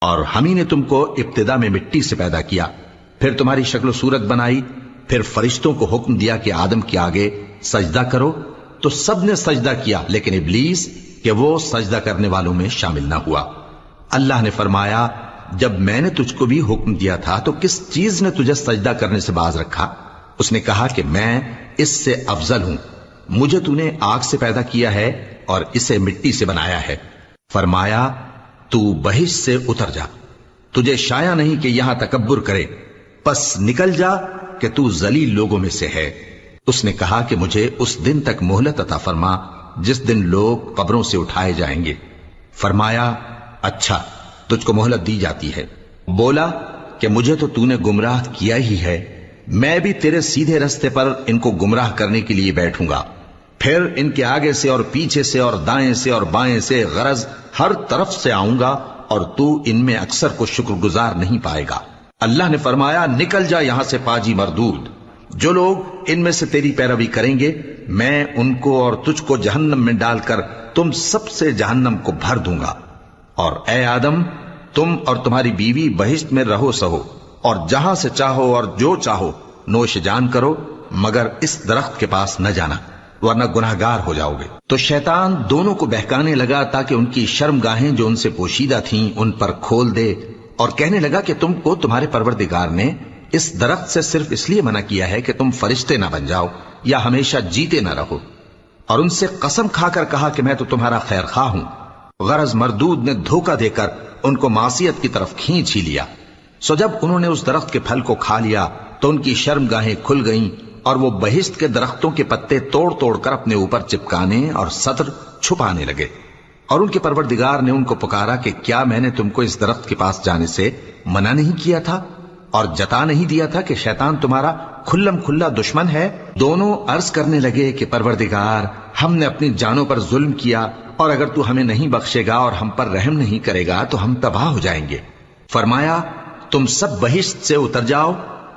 اور ہم ہی نے تم کو ابتدا میں مٹی سے پیدا کیا، پھر تمہاری شکل و صورت بنائی، پھر فرشتوں کو حکم دیا کہ آدم کے آگے سجدہ کرو، تو سب نے سجدہ کیا لیکن ابلیس کہ وہ سجدہ کرنے والوں میں شامل نہ ہوا۔ اللہ نے فرمایا جب میں نے تجھ کو بھی حکم دیا تھا تو کس چیز نے تجھے سجدہ کرنے سے باز رکھا؟ اس نے کہا کہ میں اس سے افضل ہوں، مجھے تو نے آگ سے پیدا کیا ہے اور اسے مٹی سے بنایا ہے۔ فرمایا تو بہشت سے اتر جا، تجھے شایع نہیں کہ یہاں تکبر کرے، پس نکل جا کہ تو ذلیل لوگوں میں سے ہے۔ اس نے کہا کہ مجھے اس دن تک مہلت عطا فرما جس دن لوگ قبروں سے اٹھائے جائیں گے۔ فرمایا اچھا، تجھ کو مہلت دی جاتی ہے۔ بولا کہ مجھے تو نے گمراہ کیا ہی ہے، میں بھی تیرے سیدھے رستے پر ان کو گمراہ کرنے کے لیے بیٹھوں گا، پھر ان کے آگے سے اور پیچھے سے اور دائیں سے اور بائیں سے غرض ہر طرف سے آؤں گا، اور تو ان میں اکثر کو شکر گزار نہیں پائے گا۔ اللہ نے فرمایا نکل جا یہاں سے پاجی مردود، جو لوگ ان میں سے تیری پیروی کریں گے میں ان کو اور تجھ کو جہنم میں ڈال کر تم سب سے جہنم کو بھر دوں گا۔ اور اے آدم، تم اور تمہاری بیوی بہشت میں رہو سہو، اور جہاں سے چاہو اور جو چاہو نوش جان کرو، مگر اس درخت کے پاس نہ جانا ورنہ گناہگار ہو جاؤ گے۔ تو شیطان دونوں کو بہکانے لگا تاکہ ان کی شرمگاہیں جو ان سے پوشیدہ تھیں ان پر کھول دے، اور کہنے لگا کہ تم کو تمہارے پروردگار نے اس درخت سے صرف اس لیے منع کیا ہے کہ تم فرشتے نہ بن جاؤ یا ہمیشہ جیتے نہ رہو، اور ان سے قسم کھا کر کہا کہ میں تو تمہارا خیر خواہ ہوں۔ غرض مردود نے دھوکہ دے کر ان کو معصیت کی طرف کھینچ ہی لیا۔ سو جب انہوں نے اس درخت کے پھل کو کھا لیا تو ان کی شرمگاہیں کھل گئیں، اور وہ بہشت کے درختوں کے پتے توڑ توڑ کر اپنے اوپر چپکانے اور سطر چھپانے لگے۔ اور ان کے پروردگار نے ان کو پکارا کہ کیا میں نے تم کو اس درخت کے پاس جانے سے منع نہیں کیا تھا اور جتا نہیں دیا تھا کہ شیطان تمہارا کھلم کھلا دشمن ہے؟ دونوں عرض کرنے لگے کہ پروردگار، ہم نے اپنی جانوں پر ظلم کیا، اور اگر تو ہمیں نہیں بخشے گا اور ہم پر رحم نہیں کرے گا تو ہم تباہ ہو جائیں گے۔ فرمایا تم سب بہشت سے اتر جاؤ،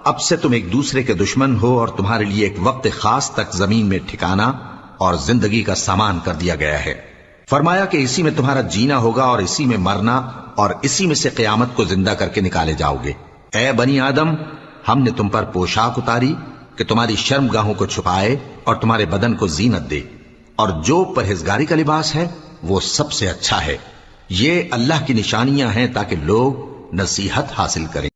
اب سے تم ایک دوسرے کے دشمن ہو، اور تمہارے لیے ایک وقت خاص تک زمین میں ٹھکانا اور زندگی کا سامان کر دیا گیا ہے۔ فرمایا کہ اسی میں تمہارا جینا ہوگا اور اسی میں مرنا، اور اسی میں سے قیامت کو زندہ کر کے نکالے جاؤ گے۔ اے بنی آدم، ہم نے تم پر پوشاک اتاری کہ تمہاری شرمگاہوں کو چھپائے اور تمہارے بدن کو زینت دے، اور جو پرہیزگاری کا لباس ہے وہ سب سے اچھا ہے۔ یہ اللہ کی نشانیاں ہیں تاکہ لوگ نصیحت حاصل کریں۔